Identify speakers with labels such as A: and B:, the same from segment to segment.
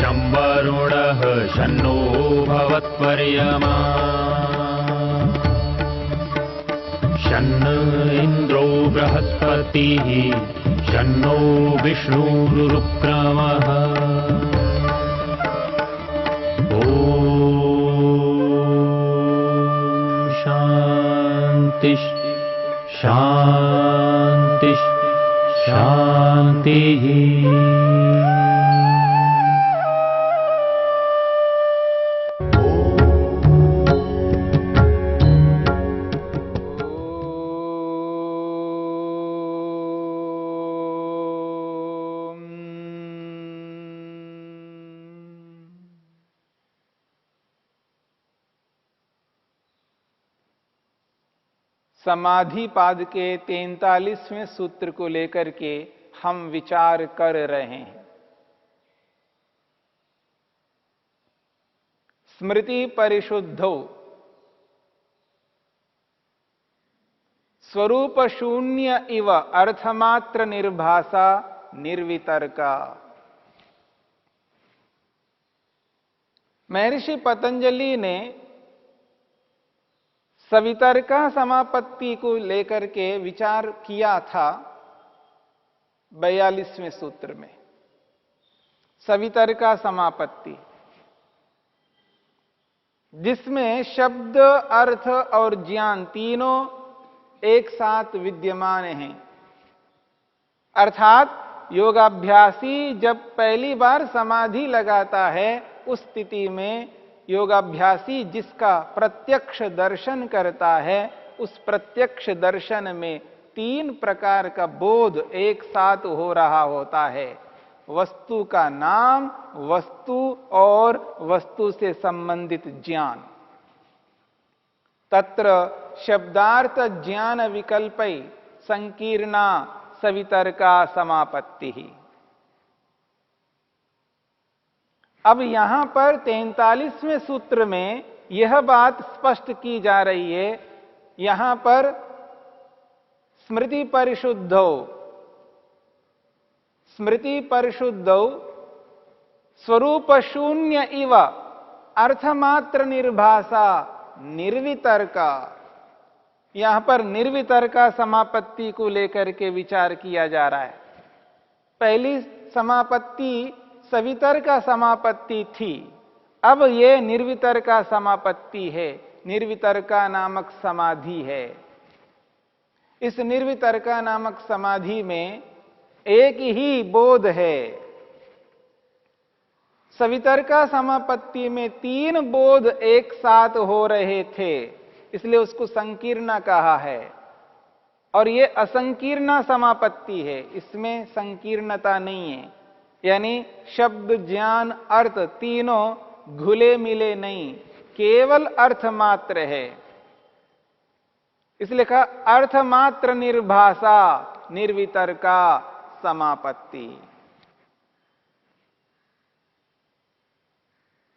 A: शं वरुणः शन्नो भवत्वर्यमा शन्न इन्द्रो बृहस्पतिः शन्नो विष्णुरुक्रमः ॐ शान्ति शान्ति शान्तिः।
B: समाधि पाद के 43वें सूत्र को लेकर के हम विचार कर रहे हैं। स्मृति परिशुद्धो स्वरूप शून्य इव अर्थमात्र निर्भासा निर्वितर्का। महर्षि पतंजलि ने सवितर्का समापत्ति को लेकर के विचार किया था 42वें सूत्र में। सवितर्का समापत्ति जिसमें शब्द, अर्थ और ज्ञान तीनों एक साथ विद्यमान हैं। अर्थात योगाभ्यासी जब पहली बार समाधि लगाता है उस स्थिति में योगाभ्यासी जिसका प्रत्यक्ष दर्शन करता है उस प्रत्यक्ष दर्शन में तीन प्रकार का बोध एक साथ हो रहा होता है। वस्तु का नाम, वस्तु और वस्तु से संबंधित ज्ञान। तत्र शब्दार्थ ज्ञान विकल्पै संकीर्णा सवितर्का समापत्ति ही। अब यहां पर 43वें सूत्र में यह बात स्पष्ट की जा रही है। यहां पर स्मृति परिशुद्धौ स्वरूप शून्य इव अर्थमात्र निर्भासा निर्वितर्का। यहां पर निर्वितर्का समापत्ति को लेकर के विचार किया जा रहा है। पहली समापत्ति सवितर्का समापत्ति थी, अब यह निर्वितर्का समापत्ति है। निर्वितर्का नामक समाधि है। इस निर्वितर्का नामक समाधि में एक ही बोध है। सवितर्का समापत्ति में तीन बोध एक साथ हो रहे थे, इसलिए उसको संकीर्णा कहा है। और यह असंकीर्णा समापत्ति है, इसमें संकीर्णता नहीं है। यानी शब्द, ज्ञान, अर्थ तीनों घुले मिले नहीं, केवल अर्थ मात्र है। इसलिए कहा अर्थमात्र निर्भासा निर्वितर्का समापत्ति।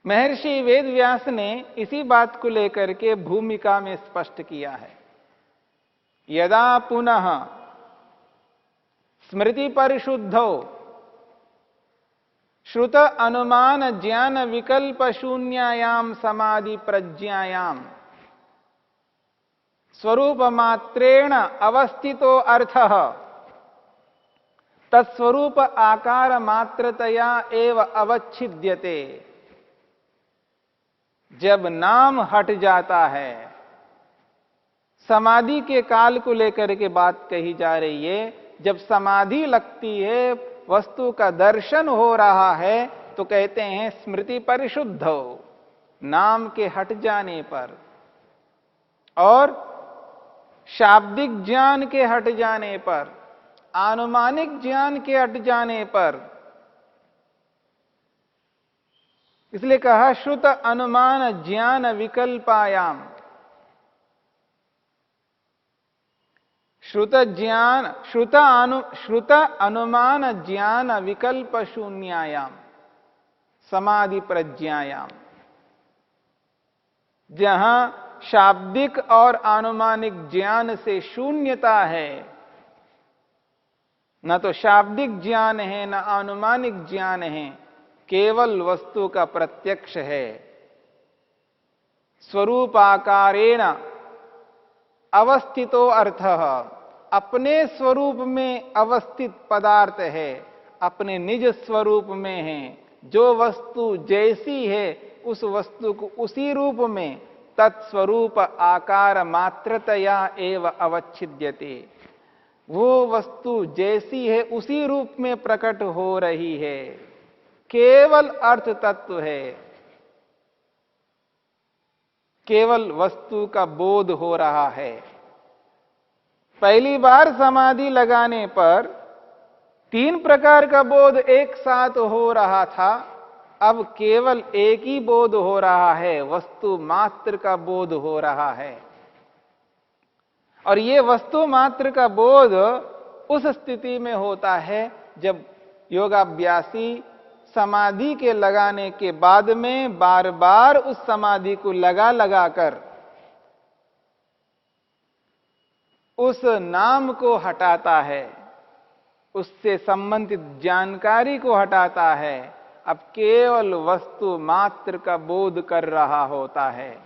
B: महर्षि वेदव्यास ने इसी बात को लेकर के भूमिका में स्पष्ट किया है। यदा पुनः स्मृति परिशुद्धौ श्रुत अनुमान ज्ञान विकल्प शून्यायाम समाधि प्रज्ञायाम स्वरूप मात्रेण अवस्थितो अर्थः तत्स्वरूप आकार मात्रतया एव अवच्छिद्यते। जब नाम हट जाता है, समाधि के काल को लेकर के बात कही जा रही है। जब समाधि लगती है, वस्तु का दर्शन हो रहा है, तो कहते हैं स्मृति परिशुद्ध हो, नाम के हट जाने पर और शाब्दिक ज्ञान के हट जाने पर, आनुमानिक ज्ञान के हट जाने पर। इसलिए कहा श्रुत अनुमान ज्ञान विकल्पायाम। श्रुत अनुमान ज्ञान विकल्प शून्यायाम समाधि प्रज्ञायाम। जहां शाब्दिक और आनुमानिक ज्ञान से शून्यता है, न तो शाब्दिक ज्ञान है न आनुमानिक ज्ञान है, केवल वस्तु का प्रत्यक्ष है। स्वरूपाकारेण अवस्थितो अर्थः, अपने स्वरूप में अवस्थित पदार्थ है, अपने निज स्वरूप में है। जो वस्तु जैसी है उस वस्तु को उसी रूप में तत्स्वरूप आकार मात्रतया एव अवच्छिद्यते। वो वस्तु जैसी है उसी रूप में प्रकट हो रही है, केवल अर्थ तत्व है, केवल वस्तु का बोध हो रहा है। पहली बार समाधि लगाने पर 3 प्रकार का बोध एक साथ हो रहा था, अब केवल एक ही बोध हो रहा है, वस्तु मात्र का बोध हो रहा है। और ये वस्तु मात्र का बोध उस स्थिति में होता है जब योगाभ्यासी समाधि के लगाने के बाद में बार बार उस समाधि को लगा कर उस नाम को हटाता है, उससे संबंधित जानकारी को हटाता है, अब केवल वस्तु मात्र का बोध कर रहा होता है।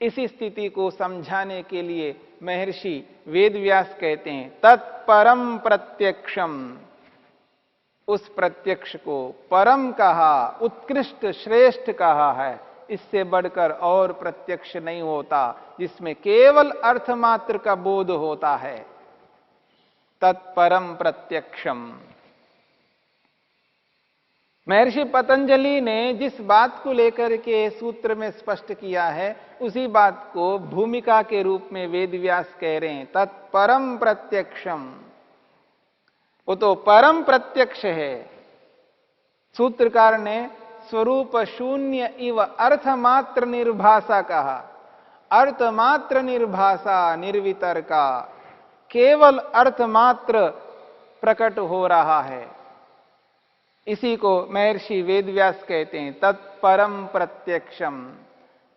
B: इसी स्थिति को समझाने के लिए महर्षि वेदव्यास कहते हैं तत्परम प्रत्यक्षम। उस प्रत्यक्ष को परम कहा, उत्कृष्ट श्रेष्ठ कहा है। इससे बढ़कर और प्रत्यक्ष नहीं होता जिसमें केवल अर्थ मात्र का बोध होता है। तत्परम प्रत्यक्षम। महर्षि पतंजलि ने जिस बात को लेकर के सूत्र में स्पष्ट किया है उसी बात को भूमिका के रूप में वेदव्यास कह रहे हैं तत्परम प्रत्यक्षम। वो तो परम प्रत्यक्ष है। सूत्रकार ने स्वरूप शून्य इव अर्थमात्र निर्भाषा कहा। अर्थमात्र निर्भाषा निर्वितर्का, केवल अर्थमात्र प्रकट हो रहा है। इसी को महर्षि वेदव्यास कहते हैं तत्परम प्रत्यक्षम।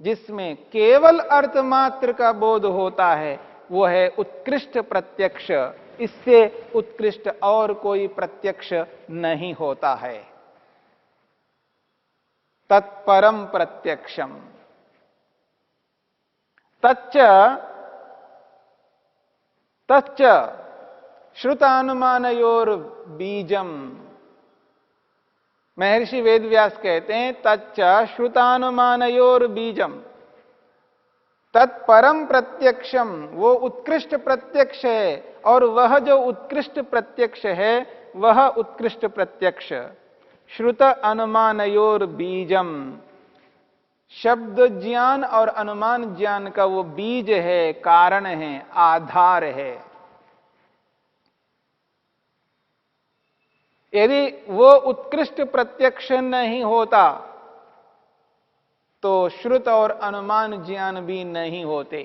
B: जिसमें केवल अर्थमात्र का बोध होता है वो है उत्कृष्ट प्रत्यक्ष। इससे उत्कृष्ट और कोई प्रत्यक्ष नहीं होता है। तत्परम प्रत्यक्षम। तच्च तच्च श्रुतानुमानयोर बीजम। महर्षि वेदव्यास कहते हैं तच्च श्रुतानुमानयोर बीजम। तत्परम प्रत्यक्षम, वो उत्कृष्ट प्रत्यक्ष है और वह जो उत्कृष्ट प्रत्यक्ष है वह उत्कृष्ट प्रत्यक्ष श्रुत अनुमानयोर बीजम। शब्द ज्ञान और अनुमान ज्ञान का वो बीज है, कारण है, आधार है। यदि वो उत्कृष्ट प्रत्यक्ष नहीं होता तो श्रुत और अनुमान ज्ञान भी नहीं होते।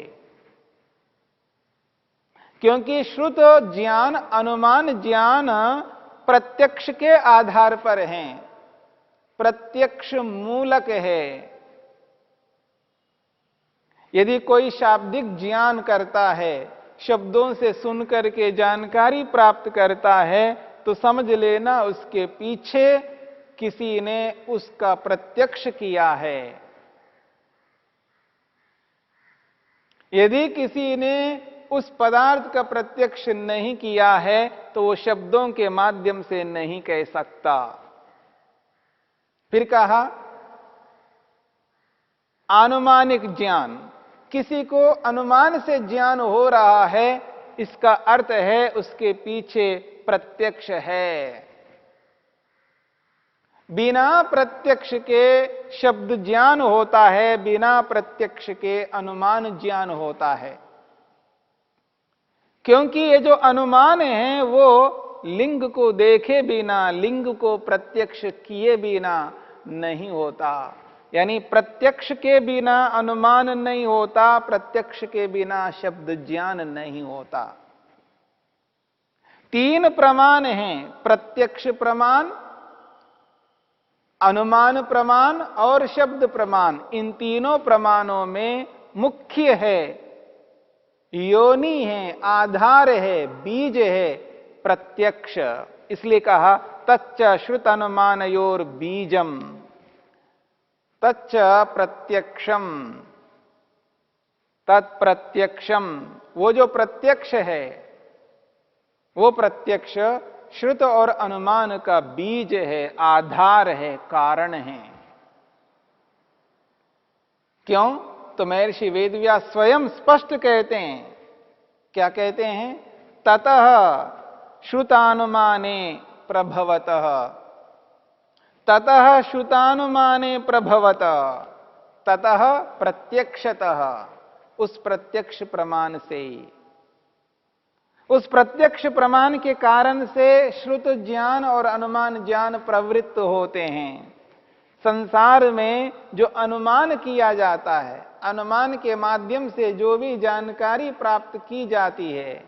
B: क्योंकि श्रुत ज्ञान अनुमान ज्ञान प्रत्यक्ष के आधार पर हैं, प्रत्यक्ष मूलक है। यदि कोई शाब्दिक ज्ञान करता है, शब्दों से सुनकर के जानकारी प्राप्त करता है, तो समझ लेना उसके पीछे किसी ने उसका प्रत्यक्ष किया है। यदि किसी ने उस पदार्थ का प्रत्यक्ष नहीं किया है तो वो शब्दों के माध्यम से नहीं कह सकता। फिर कहा आनुमानिक ज्ञान, किसी को अनुमान से ज्ञान हो रहा है, इसका अर्थ है उसके पीछे प्रत्यक्ष है। बिना प्रत्यक्ष के शब्द ज्ञान होता है, बिना प्रत्यक्ष के अनुमान ज्ञान होता है। क्योंकि ये जो अनुमान है वो लिंग को देखे बिना, लिंग को प्रत्यक्ष किए बिना नहीं होता। यानी प्रत्यक्ष के बिना अनुमान नहीं होता, प्रत्यक्ष के बिना शब्द ज्ञान नहीं होता। 3 प्रमाण हैं, प्रत्यक्ष प्रमाण, अनुमान प्रमाण और शब्द प्रमाण। इन तीनों प्रमाणों में मुख्य है, योनि है, आधार है, बीज है प्रत्यक्ष। इसलिए कहा तच्च श्रुत अनुमानयोर बीजम, तच्च प्रत्यक्षम, तत्प्रत्यक्षम। वो जो प्रत्यक्ष है, वो प्रत्यक्ष श्रुत और अनुमान का बीज है, आधार है, कारण है। क्यों? तो महर्षि वेदव्यास स्वयं स्पष्ट कहते हैं। क्या कहते हैं? ततः श्रुतानुमाने प्रभवतः, ततः श्रुतानुमाने प्रभवतः, ततः प्रत्यक्षतः, उस प्रत्यक्ष प्रमाण से ही, उस प्रत्यक्ष प्रमाण के कारण से श्रुत ज्ञान और अनुमान ज्ञान प्रवृत्त होते हैं। संसार में जो अनुमान किया जाता है, अनुमान के माध्यम से जो भी जानकारी प्राप्त की जाती है,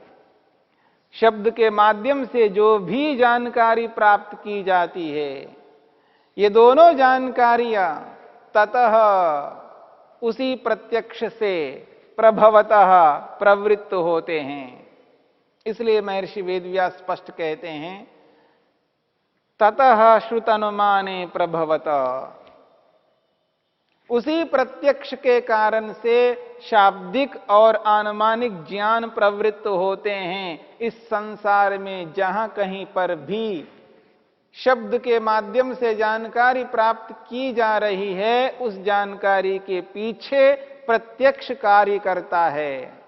B: शब्द के माध्यम से जो भी जानकारी प्राप्त की जाती है, ये दोनों जानकारियां ततः उसी प्रत्यक्ष से प्रभवतः प्रवृत्त होते हैं। इसलिए महर्षि वेदव्यास स्पष्ट कहते हैं ततः श्रुत अनुमाने प्रभवतः, उसी प्रत्यक्ष के कारण से शाब्दिक और अनुमानिक ज्ञान प्रवृत्त होते हैं। इस संसार में जहां कहीं पर भी शब्द के माध्यम से जानकारी प्राप्त की जा रही है, उस जानकारी के पीछे प्रत्यक्ष कार्य करता है,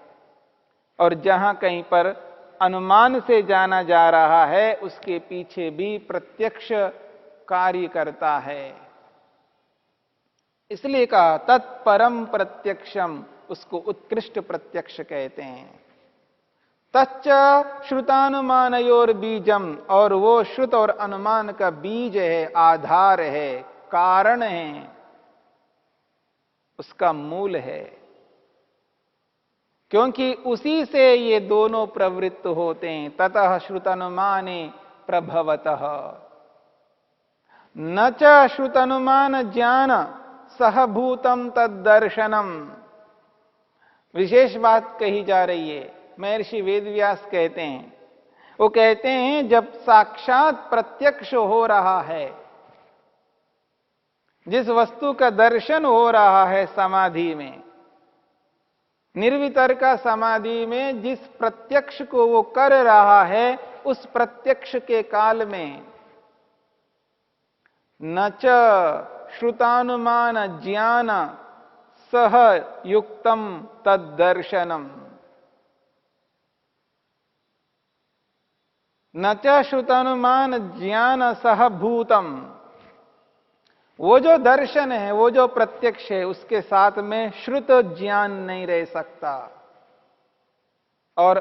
B: और जहां कहीं पर अनुमान से जाना जा रहा है, उसके पीछे भी प्रत्यक्ष कार्य करता है। इसलिए कहा तत्परम प्रत्यक्षम, उसको उत्कृष्ट प्रत्यक्ष कहते हैं। तच्च श्रुतानुमानयोर बीजम, और वो श्रुत और अनुमान का बीज है, आधार है, कारण है, उसका मूल है। क्योंकि उसी से ये दोनों प्रवृत्त होते हैं। ततः श्रुतानुमाने प्रभवतः, न च श्रुतानुमान ज्ञान सहभूतम तद्दर्शनम। विशेष बात कही जा रही है। महर्षि वेदव्यास कहते हैं, वो कहते हैं जब साक्षात प्रत्यक्ष हो रहा है, जिस वस्तु का दर्शन हो रहा है समाधि में, निर्वितर्क समाधि में जिस प्रत्यक्ष को वो कर रहा है, उस प्रत्यक्ष के काल में न च श्रुतानुमान ज्ञान सह युक्तम तद्दर्शनम, न च श्रुतानुमान ज्ञान सहभूतम। वो जो दर्शन है, वो जो प्रत्यक्ष है, उसके साथ में श्रुत ज्ञान नहीं रह सकता और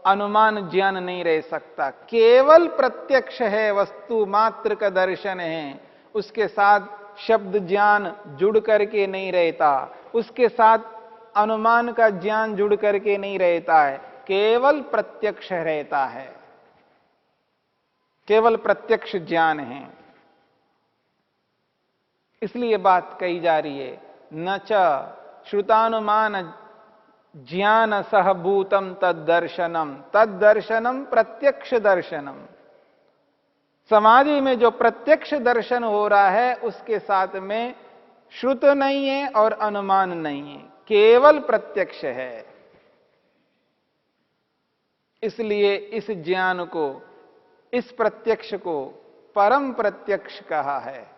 B: अनुमान ज्ञान नहीं रह सकता। केवल प्रत्यक्ष है, वस्तु मात्र का दर्शन है, उसके साथ शब्द ज्ञान जुड़ करके नहीं रहता, उसके साथ अनुमान का ज्ञान जुड़ करके नहीं रहता है, केवल प्रत्यक्ष रहता है, केवल प्रत्यक्ष ज्ञान है। इसलिए बात कही जा रही है न च श्रुतानुमान ज्ञान सहभूतम तद्दर्शनम, तद्दर्शनम प्रत्यक्ष दर्शनम। समाधि में जो प्रत्यक्ष दर्शन हो रहा है, उसके साथ में श्रुत नहीं है और अनुमान नहीं है, केवल प्रत्यक्ष है। इसलिए इस ज्ञान को, इस प्रत्यक्ष को परम प्रत्यक्ष कहा है।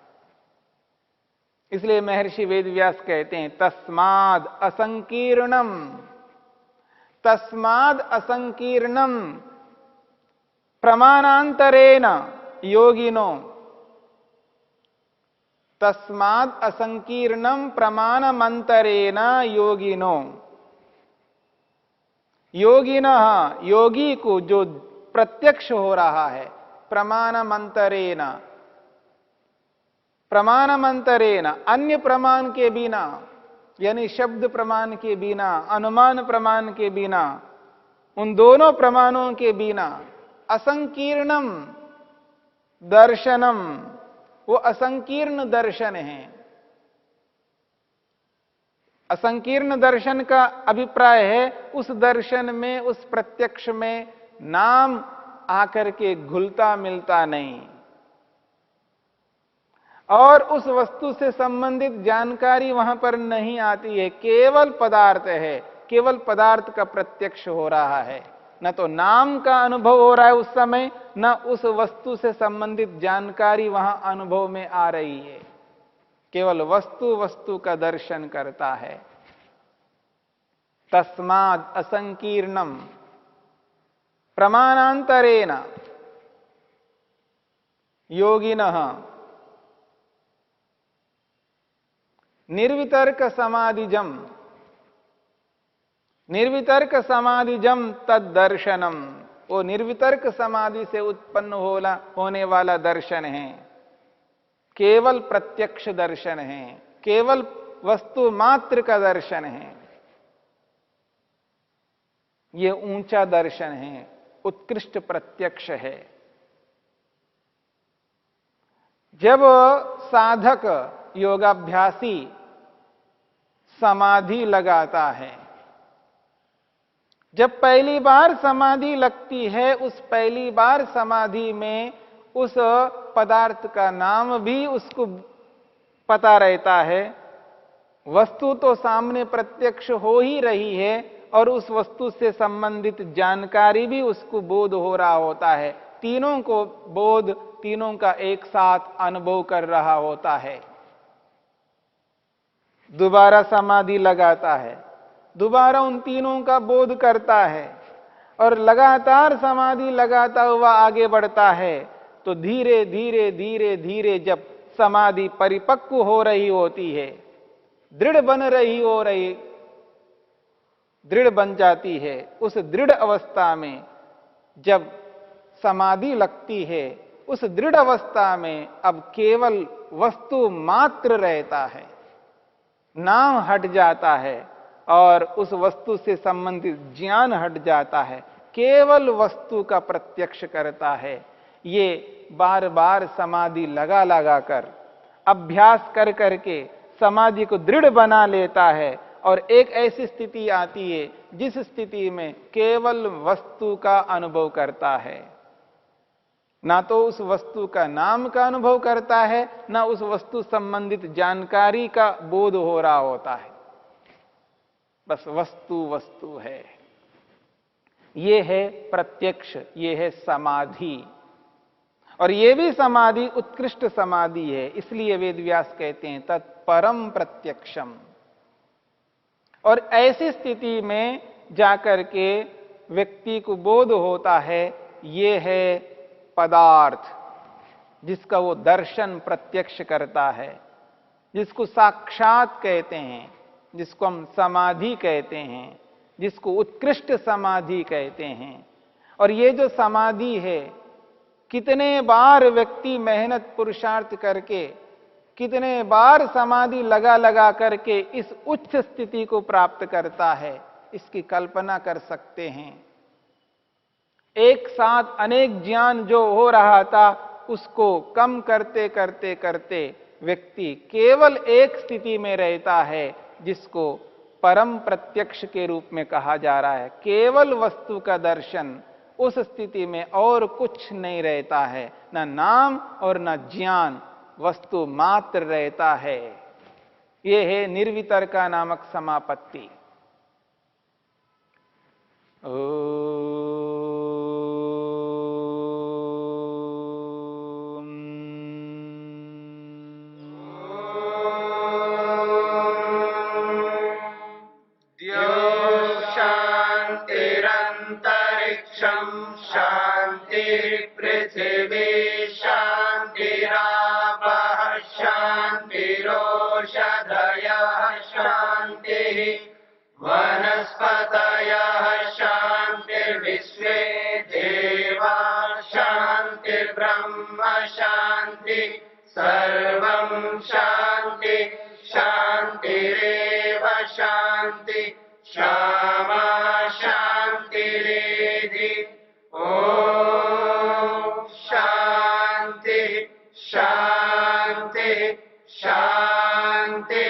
B: इसलिए महर्षि वेदव्यास कहते हैं तस्माद असंकीर्णम, तस्माद असंकीर्णम प्रमाणांतरेण योगिनो, तस्माद असंकीर्णम प्रमाणमंतरेण योगिनो। योगिनः, योगी को जो प्रत्यक्ष हो रहा है, प्रमाणमंतरेण, प्रमाणमंतरेण अन्य प्रमाण के बिना, यानी शब्द प्रमाण के बिना, अनुमान प्रमाण के बिना, उन दोनों प्रमाणों के बिना, असंकीर्णम दर्शनम, वो असंकीर्ण दर्शन है। असंकीर्ण दर्शन का अभिप्राय है उस दर्शन में, उस प्रत्यक्ष में नाम आकर के घुलता मिलता नहीं, और उस वस्तु से संबंधित जानकारी वहां पर नहीं आती है, केवल पदार्थ है, केवल पदार्थ का प्रत्यक्ष हो रहा है। न तो नाम का अनुभव हो रहा है उस समय, न उस वस्तु से संबंधित जानकारी वहां अनुभव में आ रही है। केवल वस्तु वस्तु का दर्शन करता है। तस्माद असंकीर्णम प्रमाणांतरेण योगिनः निर्वितर्क समाधिजम तद दर्शनम, वो निर्वितर्क समाधि से उत्पन्न होने वाला दर्शन है, केवल प्रत्यक्ष दर्शन है, केवल वस्तु मात्र का दर्शन है। ये ऊंचा दर्शन है, उत्कृष्ट प्रत्यक्ष है। जब साधक योगाभ्यासी समाधि लगाता है, जब पहली बार समाधि लगती है, उस पहली बार समाधि में उस पदार्थ का नाम भी उसको पता रहता है। वस्तु तो सामने प्रत्यक्ष हो ही रही है और उस वस्तु से संबंधित जानकारी भी उसको बोध हो रहा होता है। तीनों को बोध, तीनों का एक साथ अनुभव कर रहा होता है। दोबारा समाधि लगाता है, दोबारा उन तीनों का बोध करता है और लगातार समाधि लगाता हुआ आगे बढ़ता है। तो धीरे धीरे धीरे धीरे जब समाधि परिपक्व हो रही होती है, दृढ़ बन जाती है, उस दृढ़ अवस्था में जब समाधि लगती है, उस दृढ़ अवस्था में अब केवल वस्तु मात्र रहता है, नाम हट जाता है और उस वस्तु से संबंधित ज्ञान हट जाता है, केवल वस्तु का प्रत्यक्ष करता है। ये बार बार समाधि लगा कर, अभ्यास कर करके समाधि को दृढ़ बना लेता है और एक ऐसी स्थिति आती है जिस स्थिति में केवल वस्तु का अनुभव करता है। ना तो उस वस्तु का नाम का अनुभव करता है, ना उस वस्तु संबंधित जानकारी का बोध हो रहा होता है। बस वस्तु वस्तु है। ये है प्रत्यक्ष, ये है समाधि। और ये भी समाधि उत्कृष्ट समाधि है। इसलिए वेदव्यास कहते हैं तत्परम प्रत्यक्षम। और ऐसी स्थिति में जाकर के व्यक्ति को बोध होता है, ये है पदार्थ जिसका वो दर्शन प्रत्यक्ष करता है, जिसको साक्षात कहते हैं, जिसको हम समाधि कहते हैं, जिसको उत्कृष्ट समाधि कहते हैं। और ये जो समाधि है, कितने बार व्यक्ति मेहनत पुरुषार्थ करके, कितने बार समाधि लगा करके इस उच्च स्थिति को प्राप्त करता है, इसकी कल्पना कर सकते हैं। एक साथ अनेक ज्ञान जो हो रहा था, उसको कम करते करते करते व्यक्ति केवल एक स्थिति में रहता है, जिसको परम प्रत्यक्ष के रूप में कहा जा रहा है। केवल वस्तु का दर्शन, उस स्थिति में और कुछ नहीं रहता है, न नाम और न ज्ञान, वस्तु मात्र रहता है। यह है निर्वितर्का नामक समापत्ति।
C: पृथिवी शान्तिरापः शान्तिरोषधयः शान्तिः वनस्पतयः शान्तिर्विश्वे देवा शान्तिर्ब्रह्म शान्ति सर्वं शान्ति शान्तिरेव शान्ति क्षमा शान्तिरेधि। शांति शांति शांति